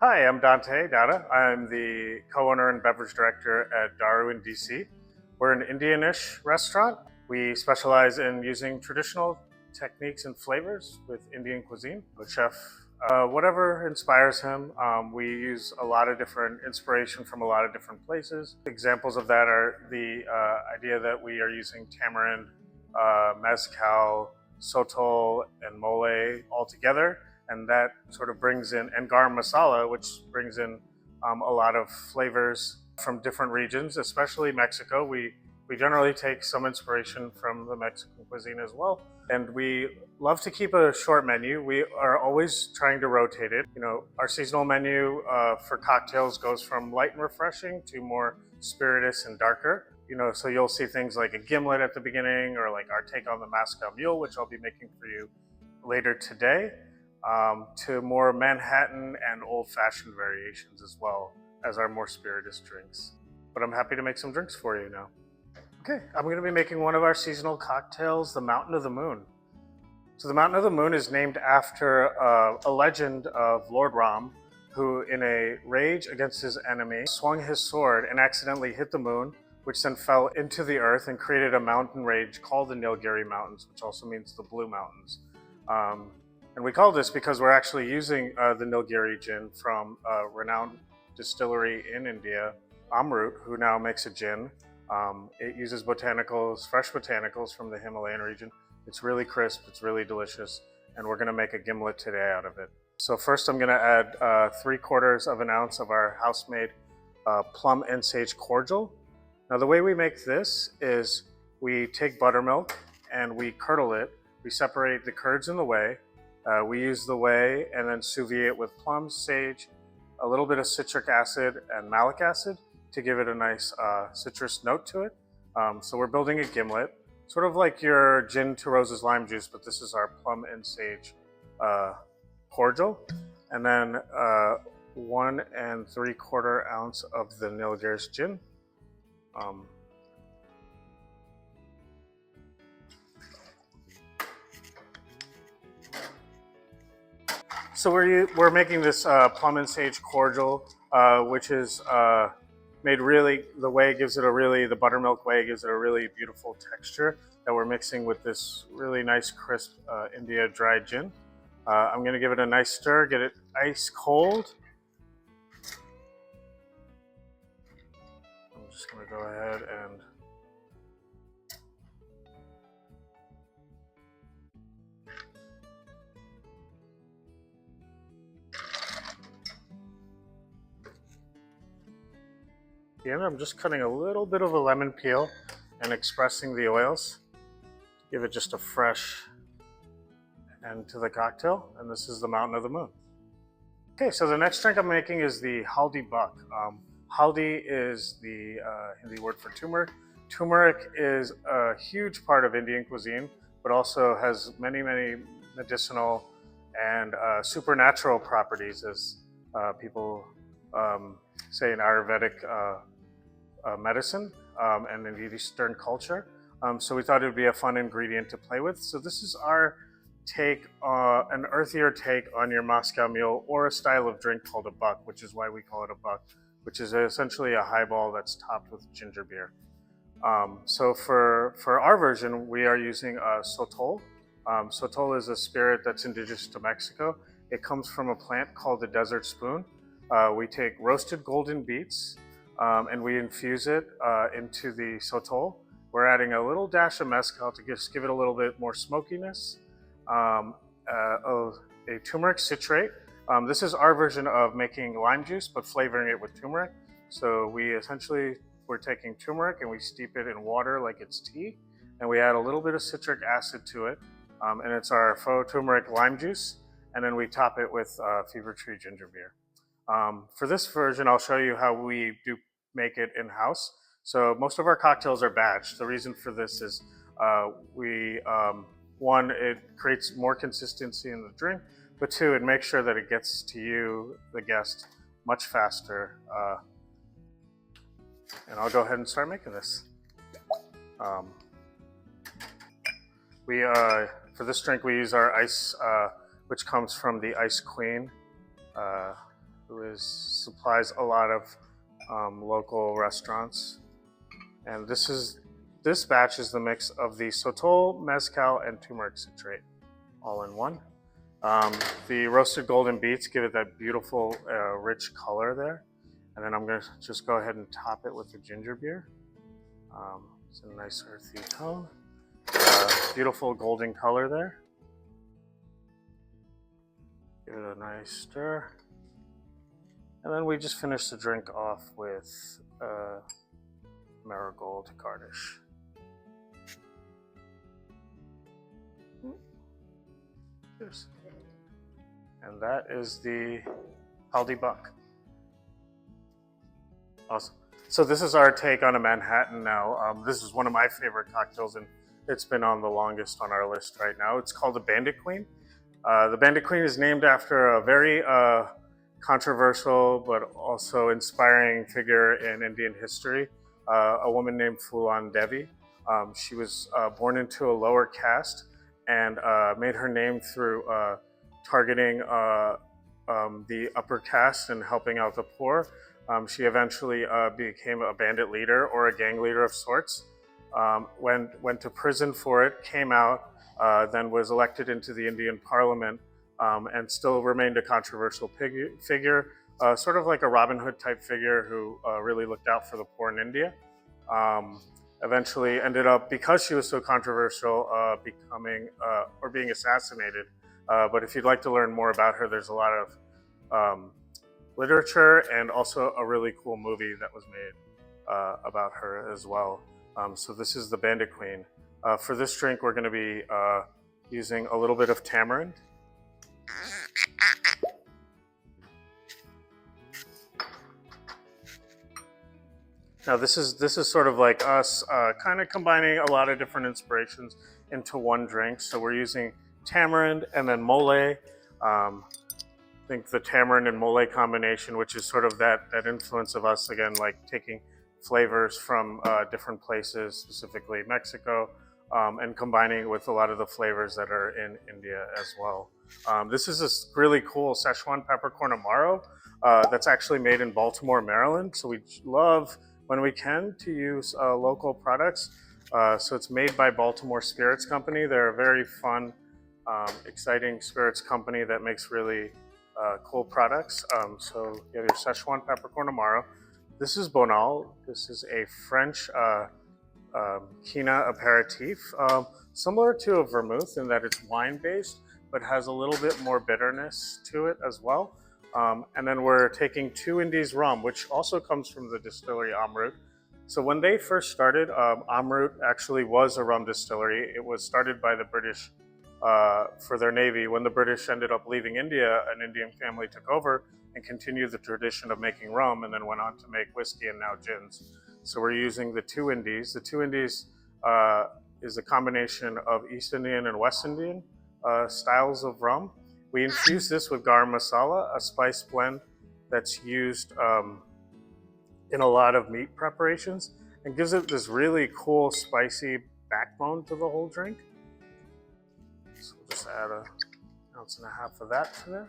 Hi, I'm Daru. I'm the co-owner and beverage director at Daru in DC. We're an Indian-ish restaurant. We specialize in using traditional techniques and flavors with Indian cuisine. The chef, whatever inspires him, we use a lot of different inspiration from a lot of different places. Examples of that are the idea that we are using tamarind, mezcal, sotol, and mole all together, and that sort of brings in, and garam masala, which brings in a lot of flavors from different regions, especially Mexico. We generally take some inspiration from the Mexican cuisine as well. And we love to keep a short menu. We are always trying to rotate it. Our seasonal menu for cocktails goes from light and refreshing to more spirituous and darker. So you'll see things like a gimlet at the beginning, or like our take on the Moscow Mule, which I'll be making for you later today, to more Manhattan and old-fashioned variations as well as our more spirituous drinks. But I'm happy to make some drinks for you now. Okay, I'm going to be making one of our seasonal cocktails, the Mountain of the Moon. So the Mountain of the Moon is named after a legend of Lord Ram, who in a rage against his enemy swung his sword and accidentally hit the moon, which then fell into the earth and created a mountain range called the Nilgiri Mountains, which also means the Blue Mountains. And we call this because we're actually using the Nilgiri gin from a renowned distillery in India, Amrut, who now makes a gin. It uses botanicals, fresh botanicals from the Himalayan region. It's really crisp, it's really delicious, and we're gonna make a gimlet today out of it. So first I'm gonna add 3/4 of an ounce of our house-made plum and sage cordial. Now the way we make this is we take buttermilk and we curdle it. We separate the curds and the whey. We use the whey and then sous vide it with plum, sage, a little bit of citric acid and malic acid to give it a nice citrus note to it. So we're building a gimlet, sort of like your gin to roses lime juice, but this is our plum and sage cordial. And then 1 3/4 ounce of the Nilgiri's gin. So we're making this plum and sage cordial, which is made really, the buttermilk whey gives it a really beautiful texture that we're mixing with this really nice crisp India dry gin. I'm gonna give it a nice stir, get it ice cold. I'm just gonna go ahead and I'm just cutting a little bit of a lemon peel and expressing the oils. Give it just a fresh end to the cocktail, and this is the Mountain of the Moon. Okay, so the next drink I'm making is the haldi buck. Haldi is the Hindi word for turmeric. Turmeric is a huge part of Indian cuisine, but also has many, many medicinal and supernatural properties, as people say in Ayurvedic medicine and in Eastern culture. So we thought it would be a fun ingredient to play with. So this is our take, an earthier take on your Moscow Mule, or a style of drink called a buck, which is why we call it a buck, which is essentially a highball that's topped with ginger beer. So for our version, we are using sotol. Sotol is a spirit that's indigenous to Mexico. It comes from a plant called the desert spoon. We take roasted golden beets and we infuse it into the sotol. We're adding a little dash of mezcal to just give it a little bit more smokiness. A turmeric citrate. This is our version of making lime juice, but flavoring it with turmeric. So we're taking turmeric and we steep it in water like it's tea, and we add a little bit of citric acid to it, and it's our faux turmeric lime juice, and then we top it with Fever Tree ginger beer. For this version, I'll show you how we do make it in-house. So most of our cocktails are batched. The reason for this is one, it creates more consistency in the drink, but two, it makes sure that it gets to you, the guest, much faster. And I'll go ahead and start making this. For this drink, we use our ice, which comes from the Ice Queen, who supplies a lot of local restaurants. And this batch is the mix of the sotol, mezcal, and turmeric citrate all in one. The roasted golden beets give it that beautiful, rich color there. And then I'm going to just go ahead and top it with the ginger beer. It's a nice earthy tone. Beautiful golden color there. Give it a nice stir. And then we just finish the drink off with marigold garnish. Cheers. And that is the Haldi Buck. Awesome. So this is our take on a Manhattan now. This is one of my favorite cocktails, and it's been on the longest on our list right now. It's called the Bandit Queen. The Bandit Queen is named after a very controversial but also inspiring figure in Indian history, a woman named Phulan Devi. She was born into a lower caste and made her name through targeting the upper caste and helping out the poor. She eventually became a bandit leader or a gang leader of sorts. Went to prison for it, came out, then was elected into the Indian Parliament, and still remained a controversial figure, sort of like a Robin Hood type figure who really looked out for the poor in India. Eventually ended up, because she was so controversial, becoming or being assassinated. But if you'd like to learn more about her, there's a lot of literature and also a really cool movie that was made about her as well. So this is the Bandit Queen. For this drink, we're going to be using a little bit of tamarind. Now this is sort of like us kind of combining a lot of different inspirations into one drink. So we're using tamarind and then mole. I think the tamarind and mole combination, which is sort of that influence of us, again, like taking flavors from different places, specifically Mexico, and combining it with a lot of the flavors that are in India as well. This is a really cool Szechuan peppercorn amaro that's actually made in Baltimore, Maryland. So we love, when we can, to use local products. So it's made by Baltimore Spirits Company. They're a very fun, exciting spirits company that makes really cool products. So you have your Szechuan peppercorn amaro. This is Bonal. This is a French Quina aperitif, similar to a vermouth in that it's wine-based, but has a little bit more bitterness to it as well. And then we're taking 2 Indies rum, which also comes from the distillery Amrut. So when they first started, Amrut actually was a rum distillery. It was started by the British for their navy. When the British ended up leaving India, an Indian family took over and continued the tradition of making rum, and then went on to make whiskey and now gins. So we're using the 2 Indies. The 2 Indies is a combination of East Indian and West Indian styles of rum. We infuse this with garam masala, a spice blend that's used in a lot of meat preparations, and gives it this really cool, spicy backbone to the whole drink. So we'll just add an 1.5 ounces of that to there.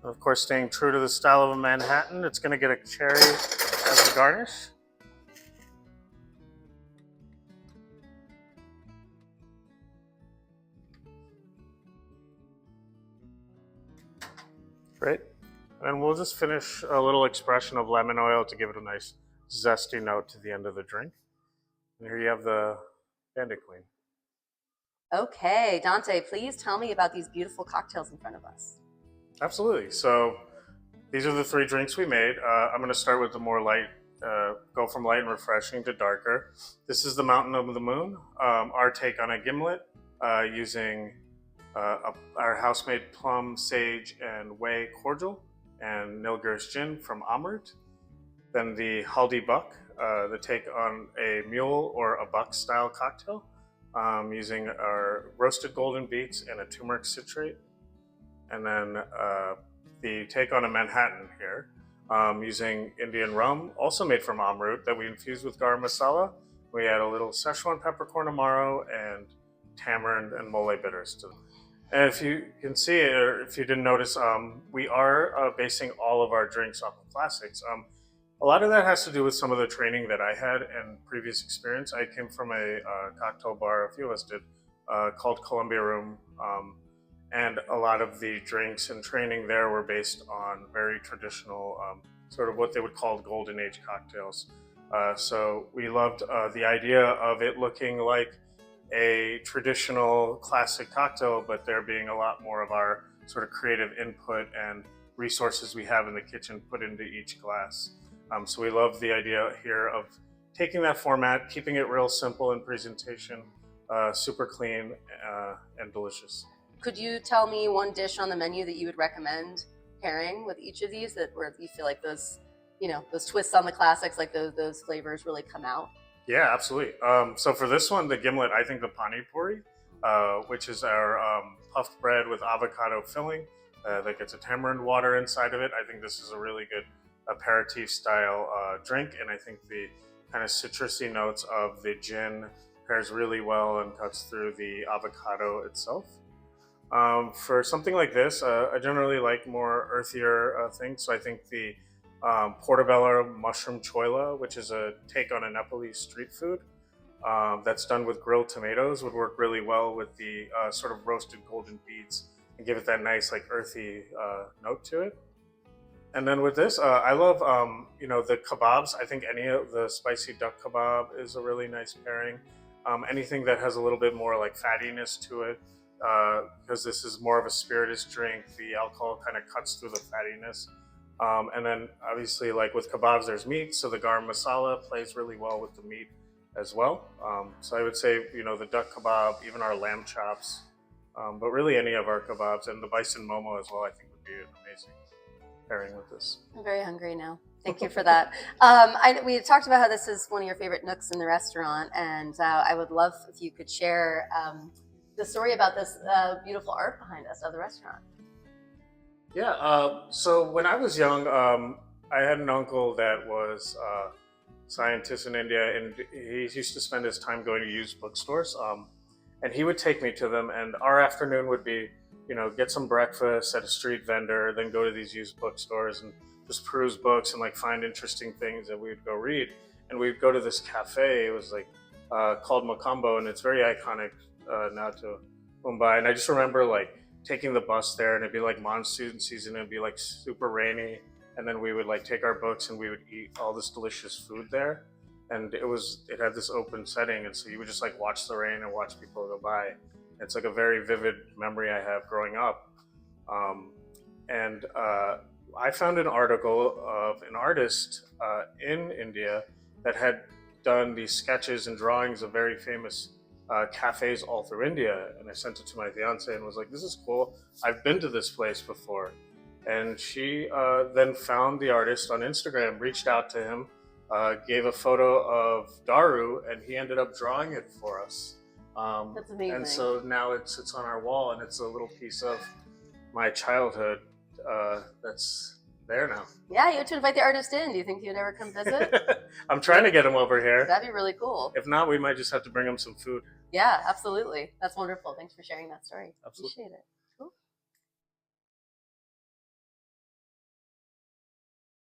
And of course, staying true to the style of a Manhattan, it's going to get a cherry as a garnish. Great. And we'll just finish a little expression of lemon oil to give it a nice zesty note to the end of the drink. And here you have the Bandit Queen. Okay, Dante, please tell me about these beautiful cocktails in front of us. Absolutely. So these are the 3 drinks we made. I'm going to start with the more light, go from light and refreshing to darker. This is the Mountain of the Moon, our take on a gimlet using our house-made plum, sage, and whey cordial, and Nilgiris gin from Amrut. Then the Haldi Buck, the take on a mule or a buck style cocktail, using our roasted golden beets and a turmeric citrate. And then the take on a Manhattan here, using Indian rum, also made from Amrut, that we infused with garam masala. We add a little Szechuan peppercorn amaro and tamarind and mole bitters to them. And if you can see it, or if you didn't notice, we are basing all of our drinks off of classics. A lot of that has to do with some of the training that I had and previous experience. I came from a cocktail bar, a few of us did, called Columbia Room. And a lot of the drinks and training there were based on very traditional, sort of what they would call golden age cocktails. So we loved the idea of it looking like a traditional classic cocktail, but there being a lot more of our sort of creative input and resources we have in the kitchen put into each glass. So we love the idea here of taking that format, keeping it real simple in presentation, super clean and delicious. Could you tell me one dish on the menu that you would recommend pairing with each of these, that where you feel like those, those twists on the classics, like those flavors really come out? Yeah, absolutely. So for this one, the gimlet, I think the pani puri, which is our puffed bread with avocado filling that gets a tamarind water inside of it. I think this is a really good aperitif style drink, and I think the kind of citrusy notes of the gin pairs really well and cuts through the avocado itself. For something like this, I generally like more earthier things. So I think the portobello mushroom choila, which is a take on a Nepalese street food that's done with grilled tomatoes, would work really well with the sort of roasted golden beets and give it that nice, like earthy note to it. And then with this, I love, the kebabs. I think any of the spicy duck kebab is a really nice pairing. Anything that has a little bit more like fattiness to it, because this is more of a spirituous drink. The alcohol kind of cuts through the fattiness. And then obviously, like with kebabs, there's meat, so the garam masala plays really well with the meat as well. So I would say, the duck kebab, even our lamb chops, but really any of our kebabs, and the bison momo as well, I think would be an amazing pairing with this. I'm very hungry now. Thank you for that. We had talked about how this is one of your favorite nooks in the restaurant, and I would love if you could share the story about this beautiful art behind us of the restaurant. Yeah, so when I was young, I had an uncle that was a scientist in India, and he used to spend his time going to used bookstores. And he would take me to them, and our afternoon would be, get some breakfast at a street vendor, then go to these used bookstores and just peruse books and like find interesting things that we would go read. And we'd go to this cafe. It was like called Macumbo, and it's very iconic now to Mumbai. And I just remember like taking the bus there, and it'd be like monsoon season, and it'd be like super rainy, and then we would like take our books and we would eat all this delicious food there. And it had this open setting, and so you would just like watch the rain and watch people go by. It's like a very vivid memory I have growing up. And I found an article of an artist in India that had done these sketches and drawings of very famous cafes all through India, and I sent it to my fiance and was like, "This is cool. I've been to this place before." And she then found the artist on Instagram, reached out to him, gave a photo of Daru, and he ended up drawing it for us. That's amazing. And so now it sits on our wall, and it's a little piece of my childhood that's there now. Yeah, you have to invite the artist in. Do you think he'd ever come visit? I'm trying to get him over here. That'd be really cool. If not, we might just have to bring him some food. Yeah, absolutely. That's wonderful. Thanks for sharing that story. Absolutely. Appreciate it.